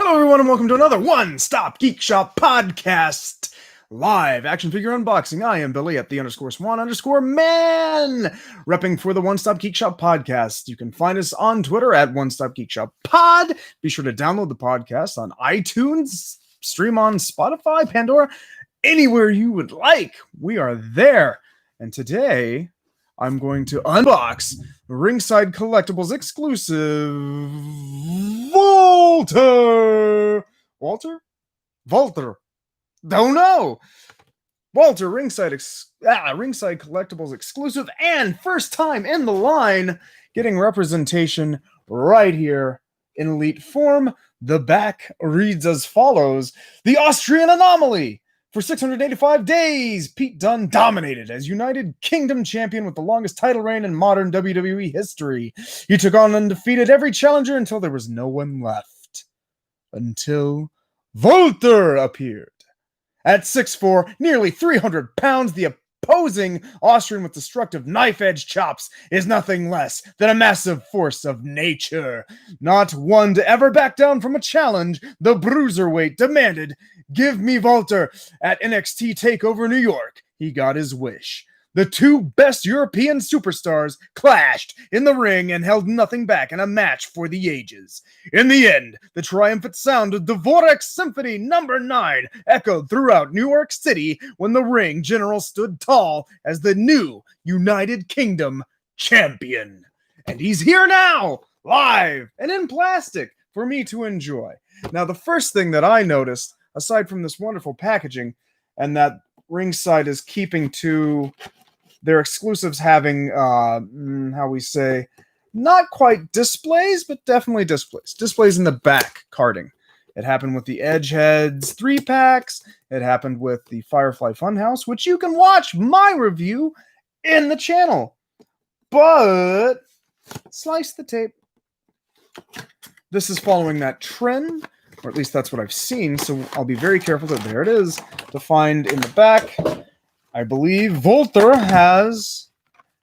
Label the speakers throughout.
Speaker 1: Hello, everyone, and welcome to another One Stop Geek Shop podcast. Live action figure unboxing. I am Billy at _Swan_man, repping for the One Stop Geek Shop podcast. You can find us on Twitter at One Stop Geek Shop Pod. Be sure to download the podcast on iTunes, stream on Spotify, Pandora, anywhere you would like. We are there. And today, I'm going to unbox Ringside Collectibles exclusive Walter. Don't know. Walter, Ringside Collectibles exclusive and first time in the line getting representation right here in elite form. The back reads as follows: the Austrian Anomaly. For 685 days, Pete Dunne dominated as United Kingdom champion with the longest title reign in modern WWE history. He took on undefeated every challenger until there was no one left. Until Walter appeared. At 6'4", nearly 300 pounds, the opposing Austrian with destructive knife-edge chops is nothing less than a massive force of nature. Not one to ever back down from a challenge, the bruiserweight demanded, "Give me Walter." At NXT TakeOver New York, he got his wish. The two best European superstars clashed in the ring and held nothing back in a match for the ages. In the end, the triumphant sound of Dvorak's Symphony No. 9 echoed throughout New York City when the ring general stood tall as the new United Kingdom champion. And he's here now, live and in plastic, for me to enjoy. Now, the first thing that I noticed, aside from this wonderful packaging, and that Ringside is keeping to their exclusives having, how we say, not quite displays, but definitely displays. Displays in the back carding. It happened with the Edgeheads 3-packs. It happened with the Firefly Funhouse, which you can watch my review in the channel. But slice the tape. This is following that trend, or at least that's what I've seen, so I'll be very careful that there it is to find in the back. I believe Walter has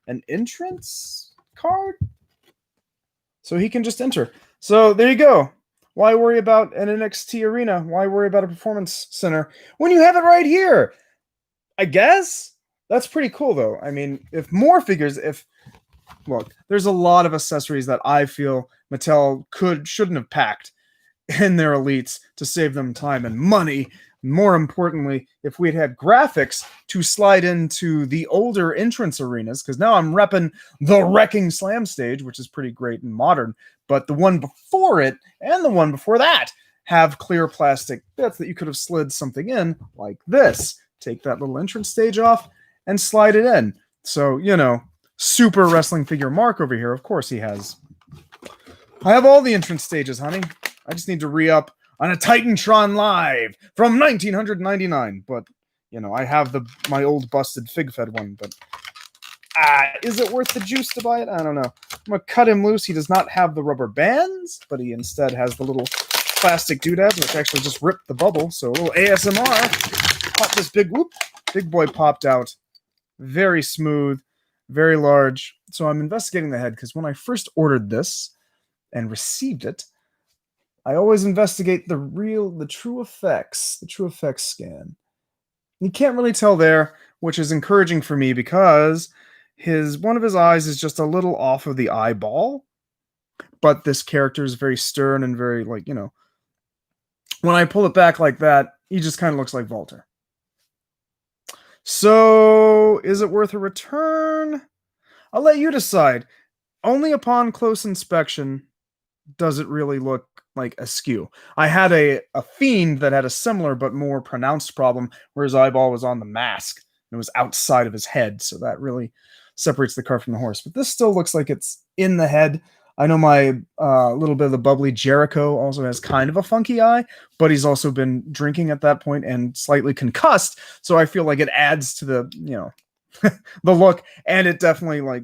Speaker 1: an entrance card, so he can just enter. So there you go. Why worry about an NXT arena? Why worry about a performance center when you have it right here? I guess that's pretty cool, though. I mean, if more figures, look, there's a lot of accessories that I feel Mattel shouldn't have packed in their elites to save them time and money. More importantly, if we'd had graphics to slide into the older entrance arenas, because now I'm repping the Wrecking Slam stage, which is pretty great and modern, but the one before it and the one before that have clear plastic bits that you could have slid something in like this. Take that little entrance stage off and slide it in. So, you know, super wrestling figure Mark over here, of course he has. I have all the entrance stages, honey. I just need to re-up on a Titantron Live from 1999. But, you know, I have my old busted Fig-Fed one. But is it worth the juice to buy it? I don't know. I'm going to cut him loose. He does not have the rubber bands, but he instead has the little plastic doodads, which actually just ripped the bubble. So a little ASMR. Pop this big boy popped out. Very smooth, very large. So I'm investigating the head because when I first ordered this and received it, I always investigate the true effects scan. You can't really tell there, which is encouraging for me because one of his eyes is just a little off of the eyeball, but this character is very stern and very, like, you know, when I pull it back like that, he just kind of looks like Walter. So, is it worth a return? I'll let you decide. Only upon close inspection does it really look like askew. I had a Fiend that had a similar but more pronounced problem where his eyeball was on the mask and it was outside of his head, so that really separates the cart from the horse. But this still looks like it's in the head. I know my little bit of the bubbly Jericho also has kind of a funky eye, but he's also been drinking at that point and slightly concussed, so I feel like it adds to the, you know, the look, and it definitely, like,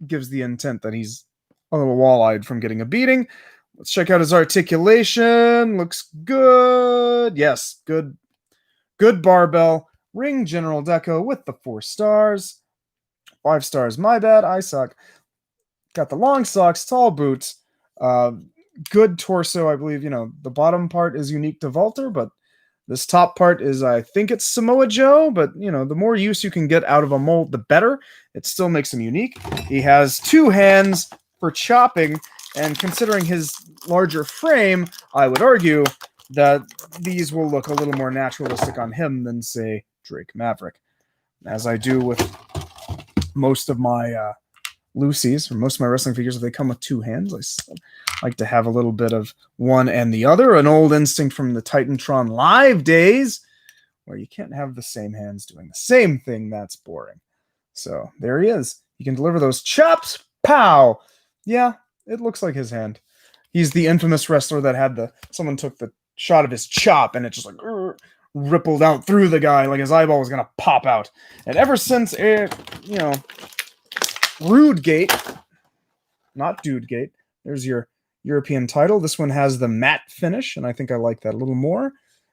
Speaker 1: gives the intent that he's a little wall-eyed from getting a beating. Let's check out his articulation. Looks good. Yes, good. Good barbell. Ring General Deco with the 4 stars. 5 stars, my bad. I suck. Got the long socks, tall boots. good torso. I believe, the bottom part is unique to Walter, but this top part is, I think it's Samoa Joe, but, the more use you can get out of a mold, the better. It still makes him unique. He has 2 hands for chopping, and considering his larger frame, I would argue that these will look a little more naturalistic on him than, say, Drake Maverick. As I do with most of my Lucy's, or most of my wrestling figures, if they come with 2 hands, I like to have a little bit of one and the other. An old instinct from the Titantron Live days, where you can't have the same hands doing the same thing. That's boring. So there he is. He can deliver those chops. Pow! Yeah, it looks like his hand. He's the infamous wrestler that had someone took the shot of his chop and it just like rippled out through the guy like his eyeball was gonna pop out. And ever since Rude Gate, not Dude Gate, there's your European title. This one has the matte finish, and I think I like that a little more.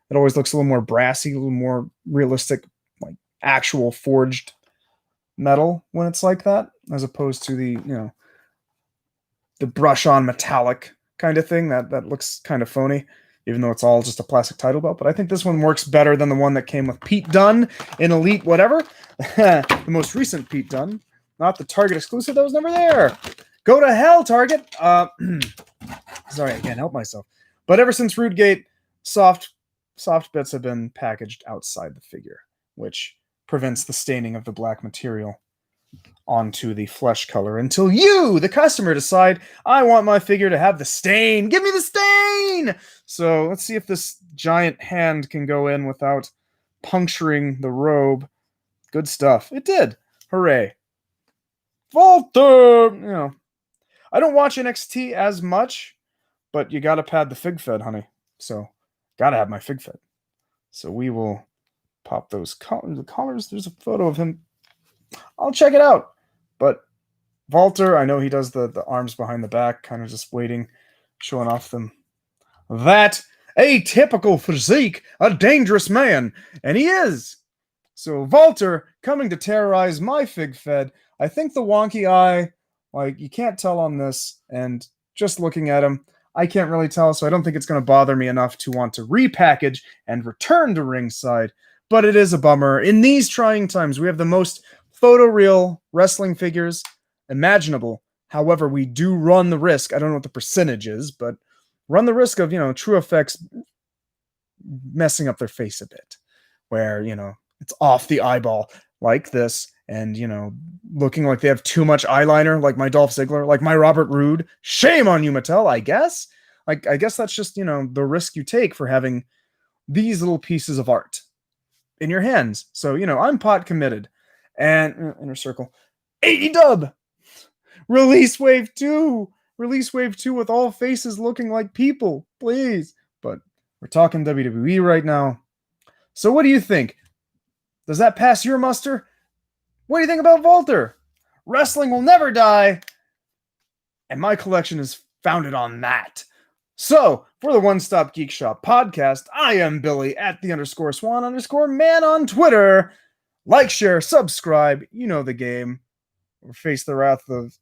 Speaker 1: It always looks a little more brassy, a little more realistic, like actual forged metal when it's like that, as opposed to the brush on metallic kind of thing that looks kind of phony, even though it's all just a plastic title belt. But I think this one works better than the one that came with Pete Dunne in Elite whatever. The most recent Pete Dunne, not the Target exclusive that was never there. Go to hell, Target. Sorry, I can't help myself. But ever since Rude Gate, soft bits have been packaged outside the figure, which prevents the staining of the black material onto the flesh color until you, the customer, decide, I want my figure to have the stain. Give me the stain! So let's see if this giant hand can go in without puncturing the robe. Good stuff. It did. Hooray. Walter! I don't watch NXT as much, but you gotta pad the fig fed, honey. So, gotta have my fig fed. So we will pop those collars. There's a photo of him. I'll check it out. But Walter, I know he does the arms behind the back, kind of just waiting, showing off them. That atypical physique, a dangerous man, and he is. So Walter coming to terrorize my fig fed. I think the wonky eye, like, you can't tell on this, and just looking at him, I can't really tell, so I don't think it's going to bother me enough to want to repackage and return to Ringside. But it is a bummer. In these trying times, we have the most photoreal wrestling figures imaginable. However, we do run the risk, I don't know what the percentage is, but run the risk of, True Effects messing up their face a bit, where, it's off the eyeball like this, and, looking like they have too much eyeliner, like my Dolph Ziggler, like my Robert Roode. Shame on you, Mattel, I guess. I guess that's just, the risk you take for having these little pieces of art in your hands. So, I'm pot committed. And inner circle. 80 dub! Release Wave 2! Release Wave 2 with all faces looking like people, please. But we're talking WWE right now. So what do you think? Does that pass your muster? What do you think about Walter? Wrestling will never die. And my collection is founded on that. So, for the One Stop Geek Shop podcast, I am Billy at _Swan_man on Twitter. Like, share, subscribe. You know the game. Or face the wrath of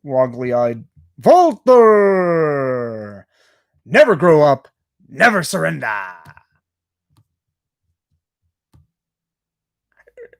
Speaker 1: woggly-eyed Walter. Never grow up, never surrender.